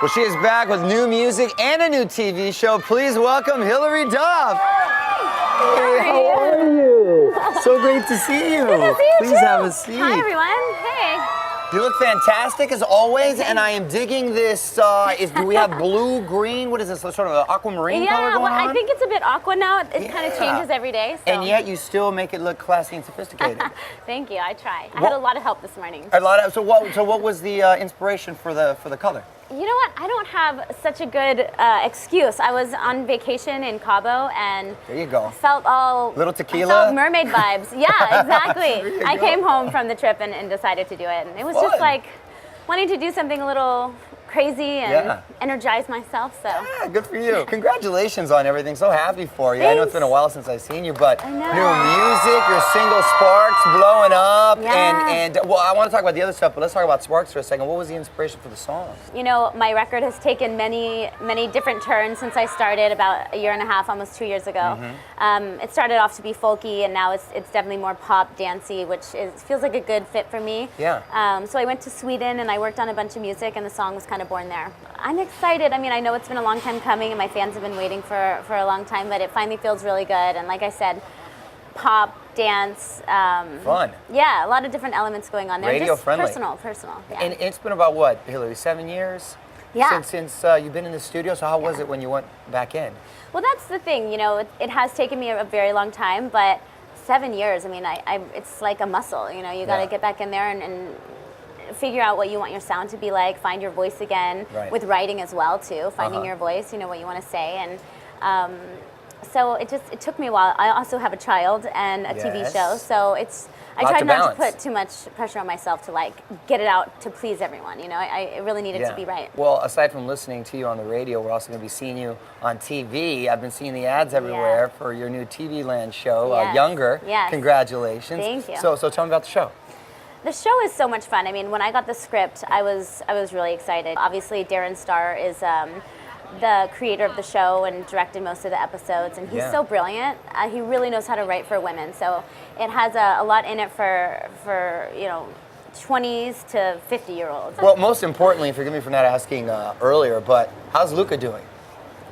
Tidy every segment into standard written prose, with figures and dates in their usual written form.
Well, she is back with new music and a new TV show. Please welcome Hilary Duff. Hey, how are you? So great to see you. Good to see you Please too. have a seat. Hi, everyone. Hey. You look fantastic as always, and I am digging this. Do we have blue, green? What is this? Sort of an aquamarine color going on? I think it's a bit aqua now. It kind of Yeah. changes every day. So. And yet you still make it look classy and sophisticated. Thank you. I try. I had a lot of help this morning. So what was the inspiration for the color? You know what? I don't have such a good excuse. I was on vacation in Cabo and There you go. felt all Little I tequila? felt mermaid vibes. Yeah, exactly. you I go. came home from the trip and decided to do it. And it was Fun. just like wanting to do something a little crazy and Yeah. energize myself. So Yeah, good for you. Congratulations on everything. So happy for you. I know it's been a while since I've seen you, but I know. new music, your single Sparks blowing up, Yeah. and well, I want to talk about the other stuff, but let's talk about Sparks for a second. What was the inspiration for the song? you know, my record has taken many different turns since I started about a year and a half, almost 2 years ago. It started off to be folky, and now it's definitely more pop, dancey, which feels like a good fit for me. Yeah. So I went to Sweden and I worked on a bunch of music, and the song was kind of born there. I'm excited. I mean, I know it's been a long time coming, and my fans have been waiting for a long time, but it finally feels really good. And like I said, pop, dance. Fun. Yeah, a lot of different elements going on there. Radio Just friendly. personal. Yeah. And it's been about what, Hillary, 7 years? Yeah. Since you've been in the studio, so how was it when you went back in? Well, that's the thing, you know, it has taken me a very long time, but 7 years, I mean, it's like a muscle, you know, you got to Yeah. get back in there and figure out what you want your sound to be like, find your voice again, Right. with writing as well, too, finding Uh-huh. your voice, you know, what you want to say, and so it took me a while. I also have a child and a TV Yes. show, so I Lot tried to not balance. to put too much pressure on myself to like get it out to please everyone, you know, I really needed to be right. Well, aside from listening to you on the radio, we're also going to be seeing you on TV. I've been seeing the ads everywhere for your new TV Land show, Yes. Younger. Yes. Congratulations. Thank you. So tell me about the show. The show is so much fun. I mean, when I got the script, I was really excited. Obviously, Darren Star is the creator of the show and directed most of the episodes, and he's Yeah. so brilliant. He really knows how to write for women, so it has a lot in it for you know, 20s to 50-year-olds. Well, most importantly, forgive me for not asking earlier, but how's Luca doing?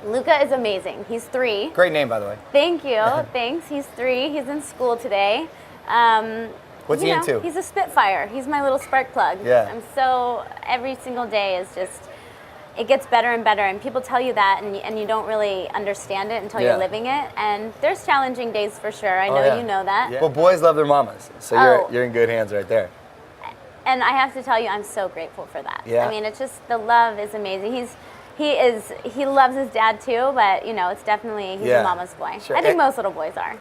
Luca is amazing. He's 3. Great name, by the way. Thank you. Thanks. He's 3. He's in school today. What's you he know, into? He's a Spitfire. He's my little spark plug. Yeah. I'm so, every single day is just, it gets better and better, and people tell you that, and you don't really understand it until Yeah. you're living it. And there's challenging days for sure. I know yeah. you know that. Well, boys love their mamas, so Oh. you're in good hands right there. And I have to tell you, I'm so grateful for that. Yeah. I mean, it's just, the love is amazing. He loves his dad too, but you know, it's definitely, he's Yeah. a mama's boy. Sure. I think most little boys are.